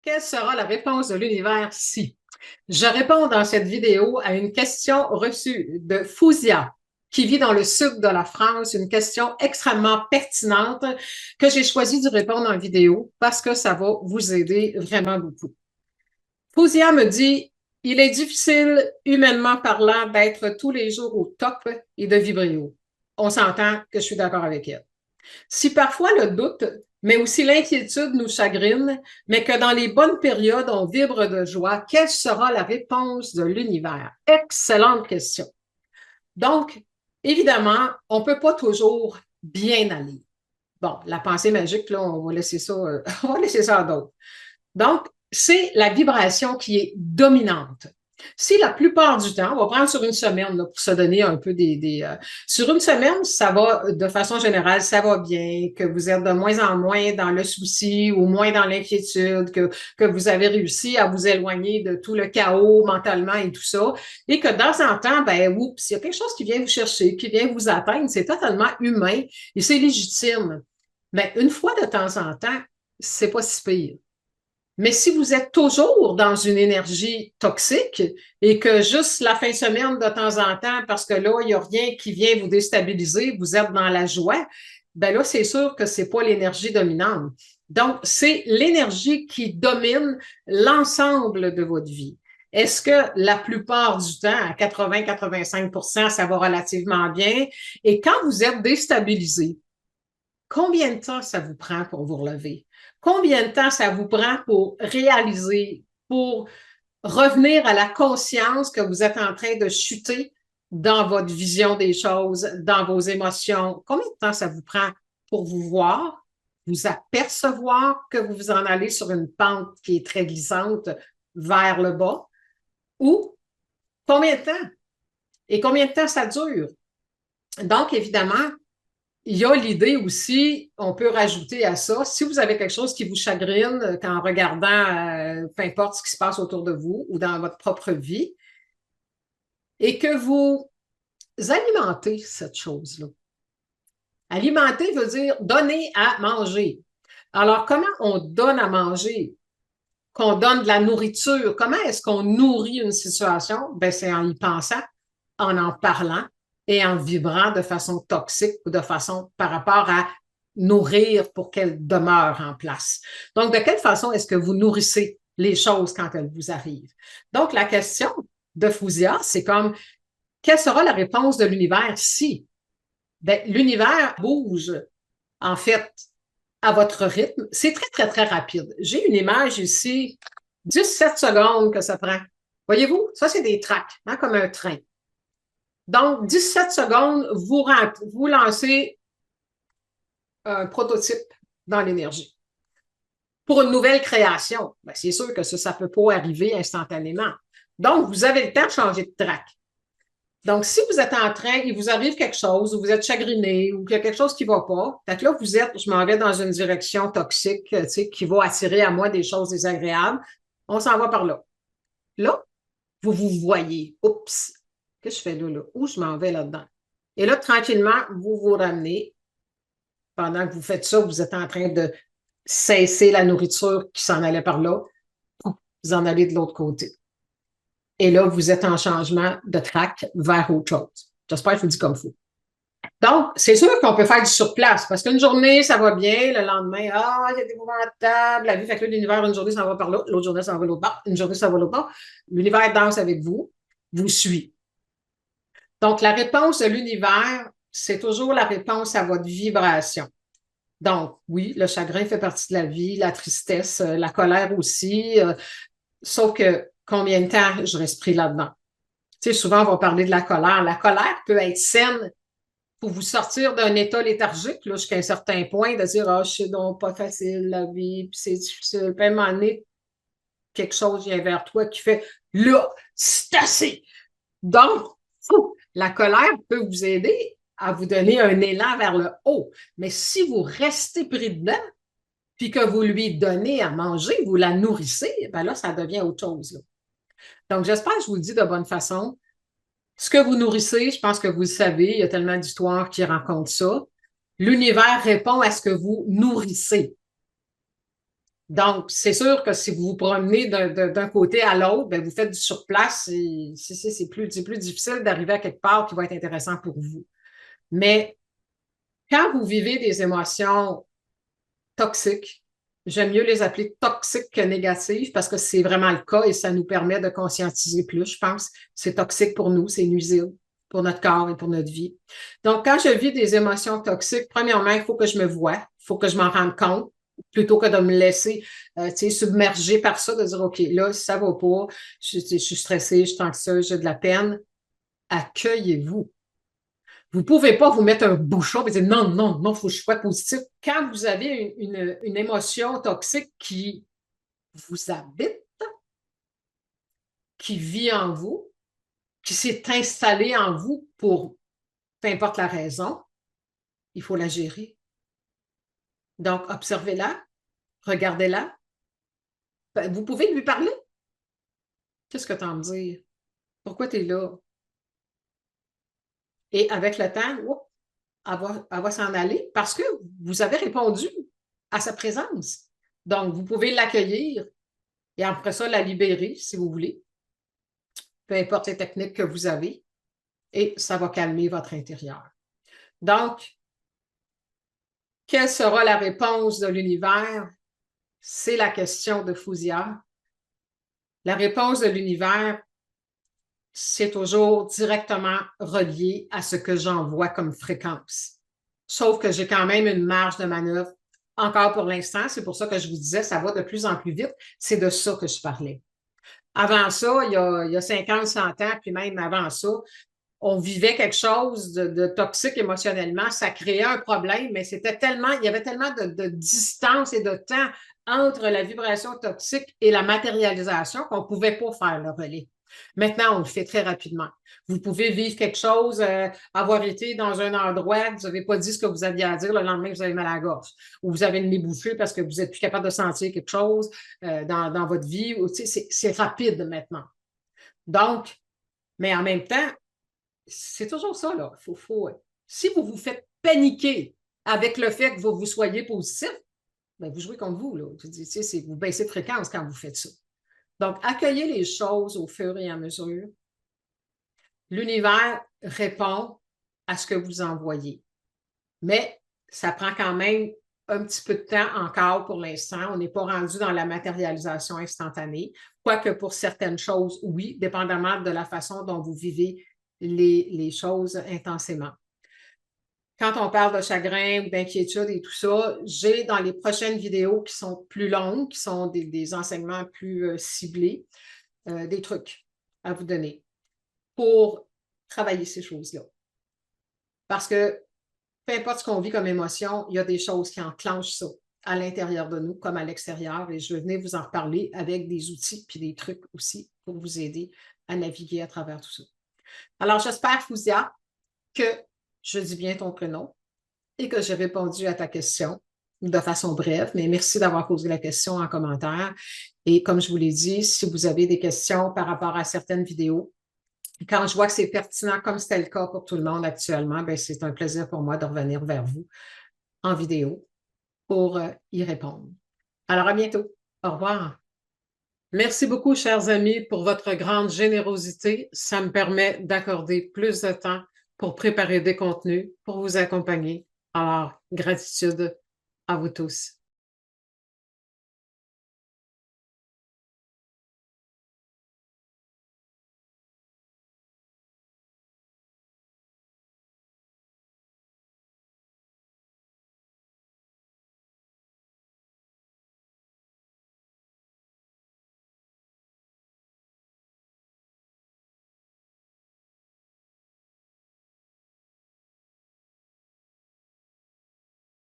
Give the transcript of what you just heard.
Quelle sera la réponse de l'univers si? Je réponds dans cette vidéo à une question reçue de Fouzia, qui vit dans le sud de la France, une question extrêmement pertinente que j'ai choisi de répondre en vidéo parce que ça va vous aider vraiment beaucoup. Fouzia me dit, il est difficile, humainement parlant, d'être tous les jours au top et de vibrer haut. On s'entend que je suis d'accord avec elle. Si parfois le doute, mais aussi l'inquiétude nous chagrine, mais que dans les bonnes périodes, on vibre de joie, quelle sera la réponse de l'univers? Excellente question. Donc, évidemment, on ne peut pas toujours bien aller. Bon, la pensée magique, là, on va laisser ça, on va laisser ça à d'autres. Donc, c'est la vibration qui est dominante. Si la plupart du temps, on va prendre sur une semaine là, pour se donner un peu sur une semaine, ça va, de façon générale, ça va bien, que vous êtes de moins en moins dans le souci ou moins dans l'inquiétude, que vous avez réussi à vous éloigner de tout le chaos mentalement et tout ça, et que dans un temps, ben, oups, il y a quelque chose qui vient vous chercher, qui vient vous atteindre, c'est totalement humain et c'est légitime. Mais une fois de temps en temps, c'est pas si pire. Mais si vous êtes toujours dans une énergie toxique et que juste la fin de semaine de temps en temps, parce que là, il n'y a rien qui vient vous déstabiliser, vous êtes dans la joie, ben là, c'est sûr que c'est pas l'énergie dominante. Donc, c'est l'énergie qui domine l'ensemble de votre vie. Est-ce que la plupart du temps, à 80-85%, ça va relativement bien? Et quand vous êtes déstabilisé, combien de temps ça vous prend pour vous relever? Combien de temps ça vous prend pour réaliser, pour revenir à la conscience que vous êtes en train de chuter dans votre vision des choses, dans vos émotions? Combien de temps ça vous prend pour vous voir, vous apercevoir que vous vous en allez sur une pente qui est très glissante vers le bas? Ou combien de temps? Et combien de temps ça dure? Donc, évidemment, il y a l'idée aussi, on peut rajouter à ça, si vous avez quelque chose qui vous chagrine en regardant, peu importe ce qui se passe autour de vous ou dans votre propre vie, et que vous alimentez cette chose-là. Alimenter veut dire donner à manger. Alors, comment on donne à manger? Qu'on donne de la nourriture. Comment est-ce qu'on nourrit une situation? Ben, c'est en y pensant, en parlant et en vibrant de façon toxique ou de façon par rapport à nourrir pour qu'elle demeure en place. Donc, de quelle façon est-ce que vous nourrissez les choses quand elles vous arrivent? Donc, la question de Fouzia, c'est comme, quelle sera la réponse de l'univers si? Ben, l'univers bouge, en fait, à votre rythme. C'est très, très, très rapide. J'ai une image ici, 17 secondes que ça prend. Voyez-vous, ça, c'est des tracks, hein, comme un train. Donc, 17 secondes, vous lancez un prototype dans l'énergie. Pour une nouvelle création, ben, c'est sûr que ça ne peut pas arriver instantanément. Donc, vous avez le temps de changer de track. Donc, si vous êtes en train, il vous arrive quelque chose, ou vous êtes chagriné, ou qu'il y a quelque chose qui ne va pas, fait que là, vous êtes, je m'en vais dans une direction toxique, tu sais, qui va attirer à moi des choses désagréables. On s'en va par là. Là, vous vous voyez. Oups, qu'est-ce que je fais là, là? Où je m'en vais là-dedans? Et là, tranquillement, vous vous ramenez. Pendant que vous faites ça, vous êtes en train de cesser la nourriture qui s'en allait par là. Vous en allez de l'autre côté. Et là, vous êtes en changement de track vers autre chose. J'espère que je vous dis comme il faut. Donc, c'est sûr qu'on peut faire du surplace parce qu'une journée, ça va bien. Le lendemain, il y a des mouvements à table. La vie fait que l'univers, une journée, ça va par là. L'autre journée, ça va l'autre bord. Une journée, ça va l'autre bord. L'univers danse avec vous, vous suit. Donc, la réponse de l'univers, c'est toujours la réponse à votre vibration. Donc, oui, le chagrin fait partie de la vie, la tristesse, la colère aussi. Sauf que combien de temps je reste pris là-dedans? Tu sais, souvent, on va parler de la colère. La colère peut être saine pour vous sortir d'un état léthargique, là, jusqu'à un certain point, de dire, ah, c'est donc pas facile, la vie, puis c'est difficile. Puis à un moment donné, quelque chose vient vers toi qui fait, là, c'est assez. Donc, la colère peut vous aider à vous donner un élan vers le haut. Mais si vous restez pris dedans, puis que vous lui donnez à manger, vous la nourrissez, ben là, ça devient autre chose. Là. Donc, j'espère que je vous le dis de bonne façon. Ce que vous nourrissez, je pense que vous le savez, il y a tellement d'histoires qui racontent ça. L'univers répond à ce que vous nourrissez. Donc, c'est sûr que si vous vous promenez d'un côté à l'autre, ben, vous faites du surplace et c'est plus difficile d'arriver à quelque part qui va être intéressant pour vous. Mais quand vous vivez des émotions toxiques, j'aime mieux les appeler toxiques que négatives parce que c'est vraiment le cas et ça nous permet de conscientiser plus, je pense. C'est toxique pour nous, c'est nuisible pour notre corps et pour notre vie. Donc, quand je vis des émotions toxiques, premièrement, il faut que je me voie, il faut que je m'en rende compte plutôt que de me laisser submerger par ça, de dire, OK, là, ça va pas, je suis stressée, je suis anxieuse, j'ai de la peine. Accueillez-vous. Vous ne pouvez pas vous mettre un bouchon et dire non, non, non, il faut que je sois positif. Quand vous avez une émotion toxique qui vous habite, qui vit en vous, qui s'est installée en vous pour peu importe la raison, il faut la gérer. Donc, observez-la, regardez-la. Vous pouvez lui parler. Qu'est-ce que tu as à me dire? Pourquoi tu es là? Et avec le temps, elle va s'en aller parce que vous avez répondu à sa présence. Donc, vous pouvez l'accueillir et après ça, la libérer si vous voulez, peu importe les techniques que vous avez, et ça va calmer votre intérieur. Donc, quelle sera la réponse de l'univers? C'est la question de Fouzia. La réponse de l'univers, c'est toujours directement relié à ce que j'envoie comme fréquence. Sauf que j'ai quand même une marge de manœuvre encore pour l'instant. C'est pour ça que je vous disais, ça va de plus en plus vite. C'est de ça que je parlais. Avant ça, il y a 50, 100 ans, puis même avant ça, on vivait quelque chose de toxique émotionnellement. Ça créait un problème, mais c'était tellement, il y avait tellement de distance et de temps entre la vibration toxique et la matérialisation qu'on ne pouvait pas faire le relais. Maintenant, on le fait très rapidement. Vous pouvez vivre quelque chose, avoir été dans un endroit, vous n'avez pas dit ce que vous aviez à dire, le lendemain, vous avez mal à la gorge, ou vous avez le nez bouché parce que vous n'êtes plus capable de sentir quelque chose dans votre vie. C'est rapide maintenant. Donc, mais en même temps, c'est toujours ça, là. Si vous vous faites paniquer avec le fait que vous soyez positif, bien, vous jouez contre vous, là. Vous baissez de fréquence quand vous faites ça. Donc, accueillez les choses au fur et à mesure. L'univers répond à ce que vous envoyez. Mais ça prend quand même un petit peu de temps encore pour l'instant. On n'est pas rendu dans la matérialisation instantanée. Quoique pour certaines choses, oui, dépendamment de la façon dont vous vivez les choses intensément. Quand on parle de chagrin ou d'inquiétude et tout ça, j'ai dans les prochaines vidéos qui sont plus longues, qui sont des enseignements plus ciblés, des trucs à vous donner pour travailler ces choses-là. Parce que peu importe ce qu'on vit comme émotion, il y a des choses qui enclenchent ça à l'intérieur de nous comme à l'extérieur. Et je vais venir vous en reparler avec des outils puis des trucs aussi pour vous aider à naviguer à travers tout ça. Alors, j'espère, Fouzia, que je dis bien ton prénom et que j'ai répondu à ta question de façon brève, mais merci d'avoir posé la question en commentaire. Et comme je vous l'ai dit, si vous avez des questions par rapport à certaines vidéos, quand je vois que c'est pertinent, comme c'était le cas pour tout le monde actuellement, ben c'est un plaisir pour moi de revenir vers vous en vidéo pour y répondre. Alors, à bientôt. Au revoir. Merci beaucoup, chers amis, pour votre grande générosité. Ça me permet d'accorder plus de temps pour préparer des contenus, pour vous accompagner. Alors, gratitude à vous tous.